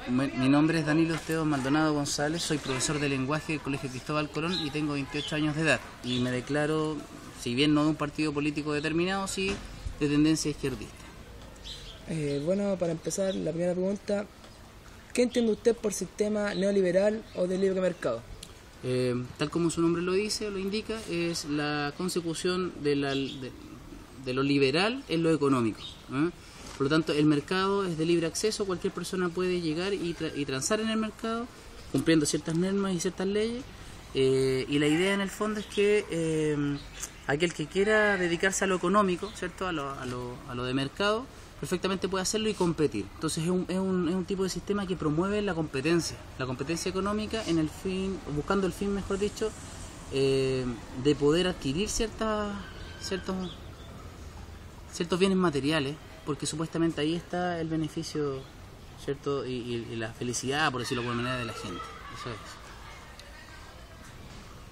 Mi nombre es Danilo Esteban Maldonado González, soy profesor de lenguaje del Colegio Cristóbal Colón y tengo 28 años de edad. Y me declaro, si bien no de un partido político determinado, sí de tendencia izquierdista. Bueno, para empezar, la primera pregunta, ¿qué entiende usted por sistema neoliberal o de libre mercado? Tal como su nombre lo dice, lo indica, es la consecución de lo liberal en lo económico. Por lo tanto, el mercado es de libre acceso, cualquier persona puede llegar y transar en el mercado, cumpliendo ciertas normas y ciertas leyes, y la idea en el fondo es que aquel que quiera dedicarse a lo económico, ¿cierto? A lo de mercado, perfectamente puede hacerlo y competir. Entonces es un tipo de sistema que promueve la competencia económica en el fin, buscando el fin, mejor dicho, de poder adquirir ciertos bienes materiales, porque supuestamente ahí está el beneficio, ¿cierto? Y la felicidad, por decirlo de alguna manera, de la gente. Eso es.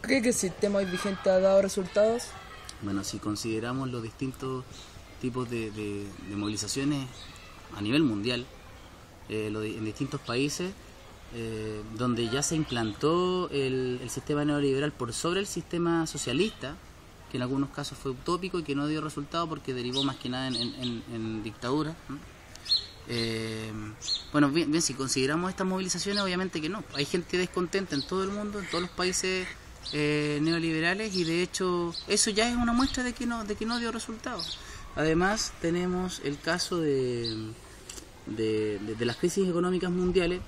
¿Cree que el sistema hoy vigente ha dado resultados? Bueno, si consideramos los distintos tipos de movilizaciones a nivel mundial, en distintos países, donde ya se implantó el sistema neoliberal por sobre el sistema socialista, que en algunos casos fue utópico y que no dio resultado porque derivó más que nada en dictadura. Bueno, bien, si consideramos estas movilizaciones, obviamente que no. Hay gente descontenta en todo el mundo, en todos los países neoliberales, y de hecho eso ya es una muestra de que no dio resultados. Además tenemos el caso de las crisis económicas mundiales,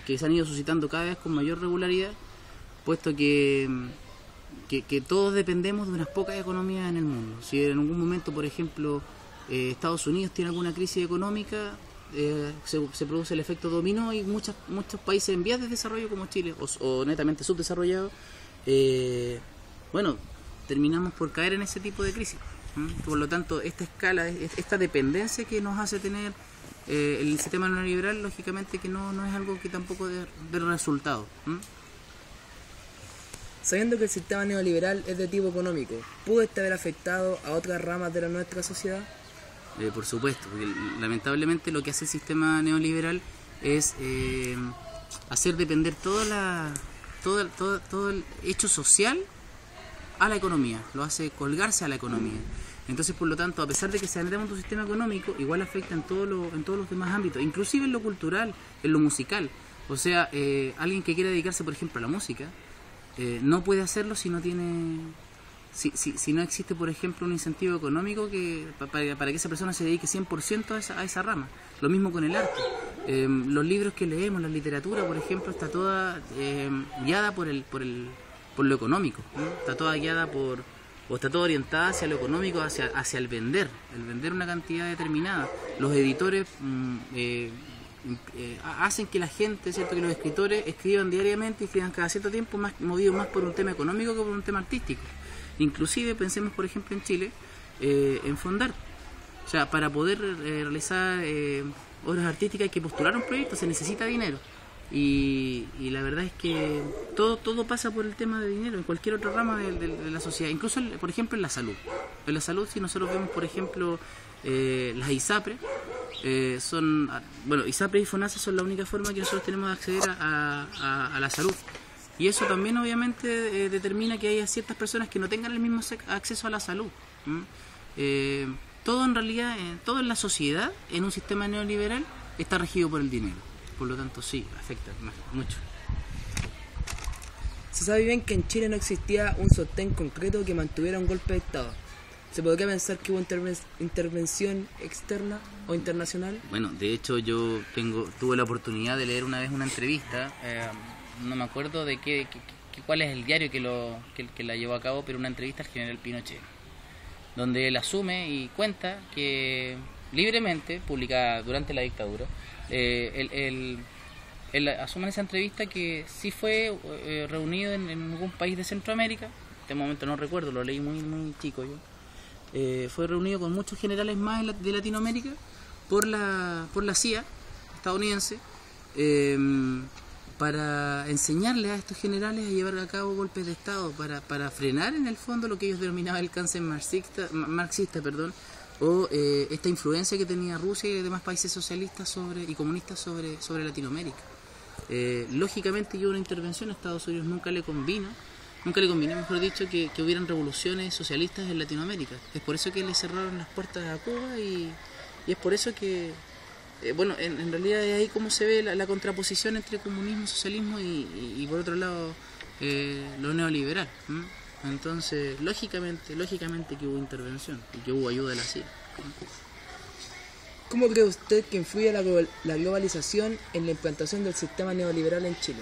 que se han ido suscitando cada vez con mayor regularidad, puesto que todos dependemos de unas pocas economías en el mundo. Si en algún momento, por ejemplo, Estados Unidos tiene alguna crisis económica, se produce el efecto dominó y muchos países en vías de desarrollo como Chile o netamente subdesarrollados, bueno, terminamos por caer en ese tipo de crisis. Por lo tanto, esta escala, esta dependencia que nos hace tener el sistema neoliberal, lógicamente que no es algo que tampoco dé resultado. Sabiendo que el sistema neoliberal es de tipo económico, ¿pudo este haber afectado a otras ramas de nuestra sociedad? Por supuesto, porque lamentablemente lo que hace el sistema neoliberal es hacer depender todo el hecho social a la economía, lo hace colgarse a la economía. Entonces, por lo tanto, a pesar de que se anda en un sistema económico, igual afecta en todos los demás ámbitos, inclusive en lo cultural, en lo musical. O sea, alguien que quiera dedicarse, por ejemplo, a la música, no puede hacerlo si no tiene, si no existe, por ejemplo, un incentivo económico para que esa persona se dedique 100% a esa rama. Lo mismo con el arte. Los libros que leemos, la literatura, por ejemplo, está toda guiada por lo económico, ¿no? Está toda guiada está toda orientada hacia lo económico, hacia el vender una cantidad determinada. Los editores hacen que la gente, ¿cierto?, que los escritores escriban diariamente y escriban cada cierto tiempo, movidos más por un tema económico que por un tema artístico. Inclusive pensemos, por ejemplo, en Chile, en Fondar. O sea, para poder realizar obras artísticas hay que postular un proyecto, se necesita dinero. Y la verdad es que todo pasa por el tema de dinero en cualquier otra rama de la sociedad, incluso por ejemplo en la salud. En la salud, si nosotros vemos, por ejemplo, las ISAPRES, ISAPRES y FONASA son la única forma que nosotros tenemos de acceder a la salud. Y eso también obviamente determina que haya ciertas personas que no tengan el mismo acceso a la salud. Todo en realidad, todo en la sociedad, en un sistema neoliberal, está regido por el dinero. Por lo tanto, sí, afecta mucho. Se sabe bien que en Chile no existía un sostén concreto que mantuviera un golpe de Estado. ¿Se podría pensar que hubo intervención externa o internacional? Bueno, de hecho yo tuve la oportunidad de leer una vez una entrevista, no me acuerdo de cuál es el diario que la llevó a cabo, pero una entrevista al general Pinochet, donde él asume y cuenta que libremente, publicada durante la dictadura, él asume en esa entrevista que sí fue reunido en algún país de Centroamérica. En este momento no recuerdo, lo leí muy chico yo. Fue reunido con muchos generales más de Latinoamérica por la CIA estadounidense, para enseñarle a estos generales a llevar a cabo golpes de Estado, para frenar en el fondo lo que ellos denominaban el cáncer marxista, o esta influencia que tenía Rusia y demás países socialistas y comunistas sobre Latinoamérica. Lógicamente, una intervención a Estados Unidos nunca le convino, mejor dicho, que hubieran revoluciones socialistas en Latinoamérica. Es por eso que le cerraron las puertas a Cuba y es por eso que, en realidad es ahí como se ve la contraposición entre comunismo, socialismo y por otro lado lo neoliberal. Entonces, lógicamente que hubo intervención y que hubo ayuda de la CIA. ¿Cómo cree usted que influye la globalización en la implantación del sistema neoliberal en Chile?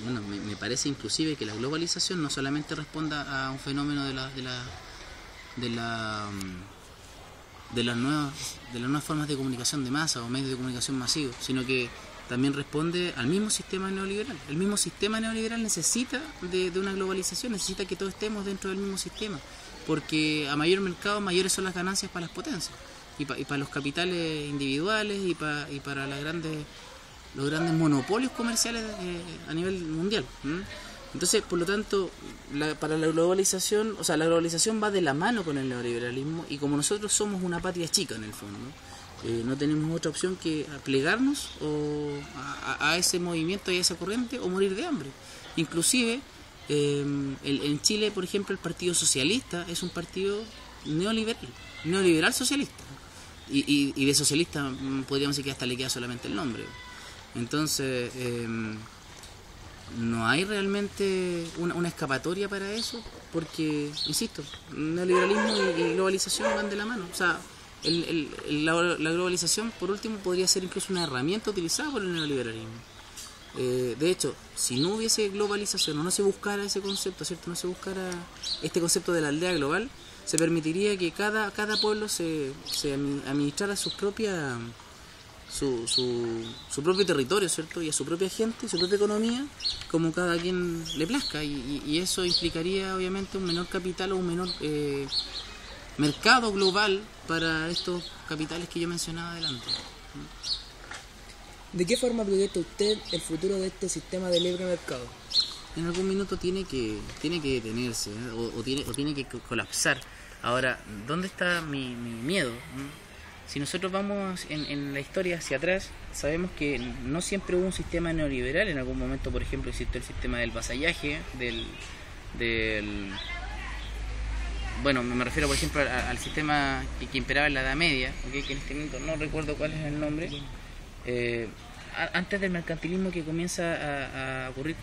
Bueno, me parece inclusive que la globalización no solamente responda a un fenómeno de las nuevas formas de comunicación de masa o medios de comunicación masivos, sino que también responde al mismo sistema neoliberal. El mismo sistema neoliberal necesita de una globalización, necesita que todos estemos dentro del mismo sistema, porque a mayor mercado, mayores son las ganancias para las potencias y para los capitales individuales y para los grandes monopolios comerciales a nivel mundial. Entonces, por lo tanto, para la globalización, la globalización va de la mano con el neoliberalismo, y como nosotros somos una patria chica en el fondo, no tenemos otra opción que plegarnos a ese movimiento y a esa corriente o morir de hambre. Inclusive, en Chile, por ejemplo, el Partido Socialista es un partido neoliberal socialista, y de socialista podríamos decir que hasta le queda solamente el nombre. Entonces, no hay realmente una escapatoria para eso, porque, insisto, neoliberalismo y globalización van de la mano. O sea, la globalización, por último, podría ser incluso una herramienta utilizada por el neoliberalismo. De hecho, si no hubiese globalización o no se buscara ese concepto, ¿cierto? No se buscara este concepto de la aldea global, se permitiría que cada pueblo se administrara su propio territorio, ¿cierto? Y a su propia gente, su propia economía, como cada quien le plazca, y eso implicaría obviamente un menor capital o un menor mercado global para estos capitales que yo mencionaba adelante. ¿De qué forma proyecta usted el futuro de este sistema de libre mercado? En algún minuto tiene que detenerse, o tiene que colapsar. Ahora, ¿dónde está mi miedo? Si nosotros vamos en la historia hacia atrás, sabemos que no siempre hubo un sistema neoliberal. En algún momento, por ejemplo, existió el sistema del vasallaje, me refiero, por ejemplo, al sistema que imperaba en la Edad Media, ¿okay? Que en este momento no recuerdo cuál es el nombre, antes del mercantilismo que comienza a ocurrir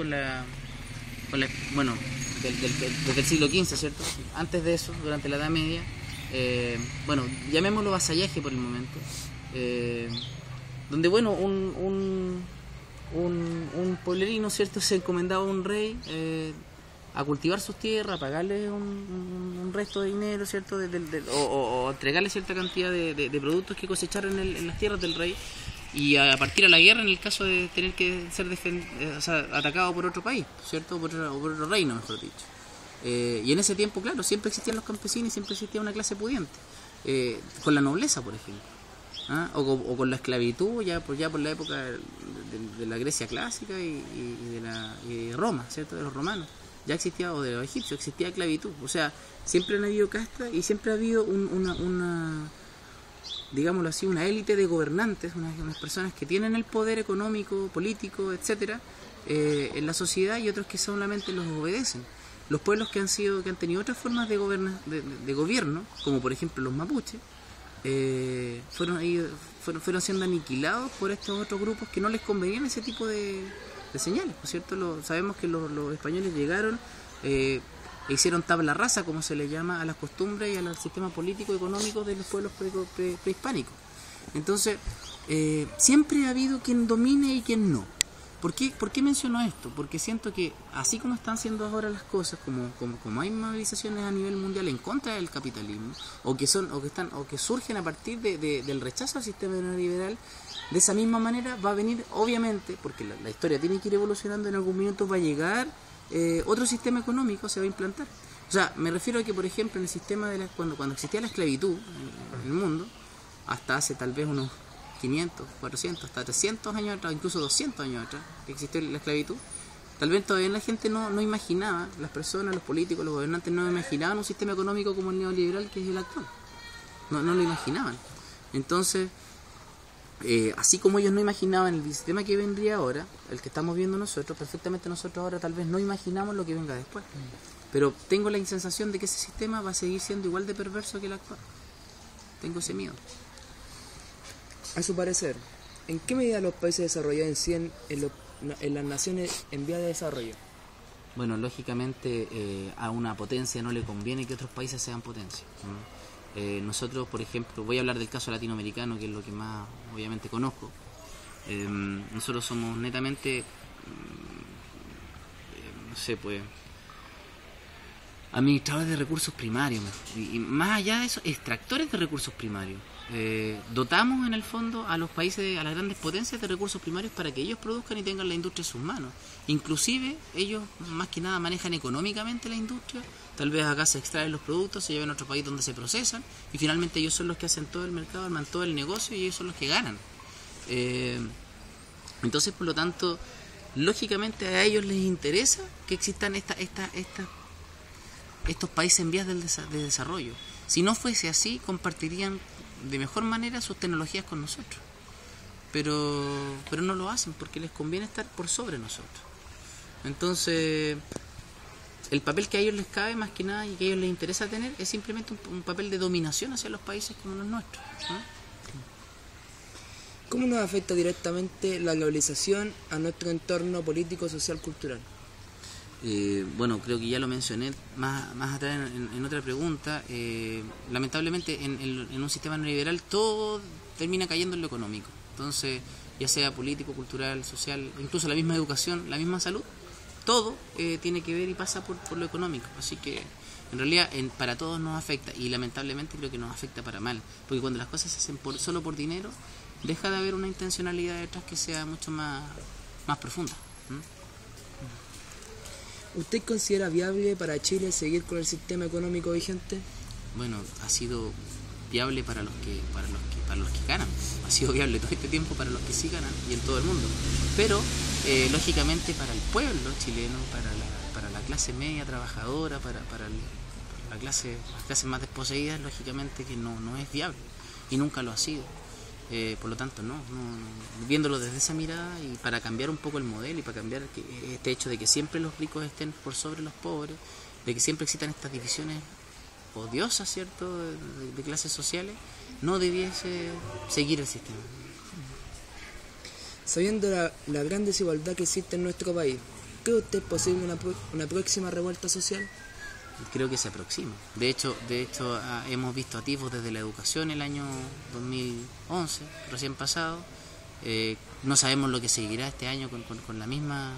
desde el siglo XV, ¿cierto? Antes de eso, durante la Edad Media, llamémoslo vasallaje por el momento, donde un pueblerino, ¿cierto?, se encomendaba a un rey a cultivar sus tierras, a pagarle un resto de dinero, ¿cierto?, o entregarle cierta cantidad de productos que cosechar en las tierras del rey, y a partir a la guerra en el caso de tener que ser atacado por otro país, ¿cierto?, o por otro reino, mejor dicho. Y en ese tiempo, claro, siempre existían los campesinos y siempre existía una clase pudiente, con la nobleza, por ejemplo, o con la esclavitud ya por la época de la Grecia clásica y de Roma, ¿cierto?, de los romanos. Ya existía, o de los egipcios, existía esclavitud. O sea, siempre han habido castas y siempre ha habido una digámoslo así, una élite de gobernantes, unas personas que tienen el poder económico, político, etcétera, en la sociedad, y otros que solamente los obedecen. Los pueblos que han tenido otras formas de gobierno, como por ejemplo los mapuches, fueron siendo aniquilados por estos otros grupos que no les convenían ese tipo de señales, ¿no es cierto? Sabemos que los españoles llegaron, hicieron tabla rasa, como se le llama, a las costumbres y al sistema político y económico de los pueblos prehispánicos. Entonces, siempre ha habido quien domine y quien no. ¿Por qué menciono esto? Porque siento que, así como están siendo ahora las cosas, como hay movilizaciones a nivel mundial en contra del capitalismo, o que surgen a partir del rechazo al sistema neoliberal, de esa misma manera va a venir, obviamente, porque la historia tiene que ir evolucionando, en algún momento va a llegar otro sistema económico, se va a implantar. O sea, me refiero a que, por ejemplo, en el sistema cuando existía la esclavitud en el mundo, hasta hace tal vez unos 500, 400, hasta 300 años atrás, incluso 200 años atrás, que existió la esclavitud, tal vez todavía la gente no imaginaba, las personas, los políticos, los gobernantes no imaginaban un sistema económico como el neoliberal que es el actual. no lo imaginaban. Entonces, así como ellos no imaginaban el sistema que vendría ahora, el que estamos viendo nosotros, perfectamente nosotros ahora tal vez no imaginamos lo que venga después. Pero tengo la sensación de que ese sistema va a seguir siendo igual de perverso que el actual. Tengo ese miedo. A su parecer, ¿en qué medida los países desarrollados inciden en las naciones en vía de desarrollo? Bueno, lógicamente a una potencia no le conviene que otros países sean potencias, ¿no? Nosotros, por ejemplo, voy a hablar del caso latinoamericano, que es lo que más obviamente conozco. Nosotros somos netamente, no sé, pues, administradores de recursos primarios, y más allá de eso, extractores de recursos primarios. Dotamos en el fondo a los países, a las grandes potencias de recursos primarios para que ellos produzcan y tengan la industria en sus manos. Inclusive ellos más que nada manejan económicamente la industria, tal vez acá se extraen los productos, se llevan a otro país donde se procesan y finalmente ellos son los que hacen todo el mercado, arman todo el negocio y ellos son los que ganan. Entonces, por lo tanto, lógicamente a ellos les interesa que existan estos países en vías de desarrollo. Si no fuese así, compartirían de mejor manera sus tecnologías con nosotros. Pero no lo hacen porque les conviene estar por sobre nosotros. Entonces, el papel que a ellos les cabe más que nada y que a ellos les interesa tener es simplemente un papel de dominación hacia los países como los nuestros, ¿no? ¿Cómo nos afecta directamente la globalización a nuestro entorno político, social, cultural? Bueno, creo que ya lo mencioné más atrás en otra pregunta. Lamentablemente en un sistema neoliberal todo termina cayendo en lo económico. Entonces, ya sea político, cultural, social, incluso la misma educación, la misma salud, todo tiene que ver y pasa por lo económico. Así que en realidad para todos nos afecta y lamentablemente creo que nos afecta para mal. Porque cuando las cosas se hacen solo por dinero, deja de haber una intencionalidad detrás que sea mucho más profunda. ¿Usted considera viable para Chile seguir con el sistema económico vigente? Bueno, ha sido viable para los que ganan. Ha sido viable todo este tiempo para los que sí ganan y en todo el mundo. Pero lógicamente para el pueblo chileno, para la clase media trabajadora, para las clases más desposeídas, lógicamente que no es viable y nunca lo ha sido. Por lo tanto, no, viéndolo desde esa mirada y para cambiar un poco el modelo y para cambiar este hecho de que siempre los ricos estén por sobre los pobres, de que siempre existan estas divisiones odiosas, ¿cierto?, de clases sociales, no debiese seguir el sistema. Sabiendo la gran desigualdad que existe en nuestro país, ¿cree usted posible una próxima revuelta social? Creo que se aproxima. De hecho hemos visto atisbos desde la educación el año 2011, recién pasado. No sabemos lo que seguirá este año con la misma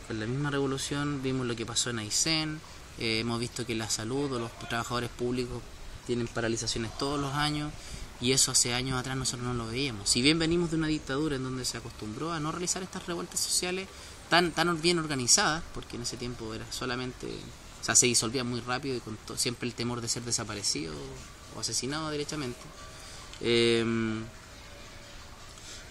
revolución. Vimos lo que pasó en Aysén. Hemos visto que la salud o los trabajadores públicos tienen paralizaciones todos los años y eso hace años atrás nosotros no lo veíamos. Si bien venimos de una dictadura en donde se acostumbró a no realizar estas revueltas sociales tan bien organizadas, porque en ese tiempo era solamente... O sea, se disolvía muy rápido y con siempre el temor de ser desaparecido o asesinado derechamente.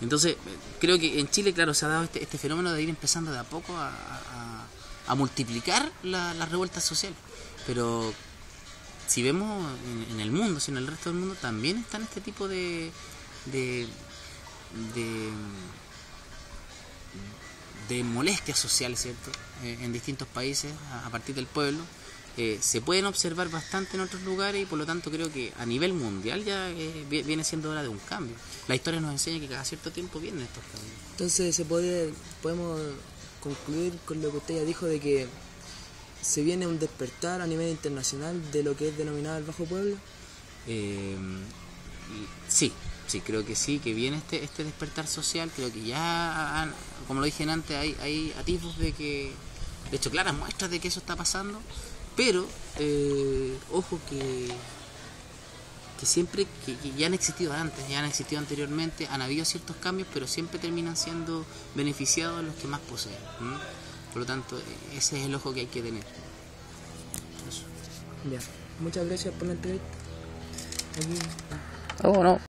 Entonces, creo que en Chile, claro, se ha dado este fenómeno de ir empezando de a poco a multiplicar las revueltas sociales. Pero si vemos en el mundo, si en el resto del mundo, también están este tipo de molestias sociales, ¿cierto? En distintos países a partir del pueblo. Se pueden observar bastante en otros lugares y por lo tanto creo que a nivel mundial ya viene siendo hora de un cambio. La historia nos enseña que cada cierto tiempo vienen estos cambios. Entonces podemos concluir con lo que usted ya dijo de que se viene un despertar a nivel internacional de lo que es denominado el Bajo Pueblo. Sí, creo que sí, que viene este despertar social. Creo que ya, como lo dije antes, hay atisbos de que, de hecho, claras muestras de que eso está pasando, pero ojo que siempre, que ya han existido antes, ya han existido anteriormente, han habido ciertos cambios, pero siempre terminan siendo beneficiados los que más poseen. Por lo tanto, ese es el ojo que hay que tener. Eso. Ya, muchas gracias por la entrevista. No.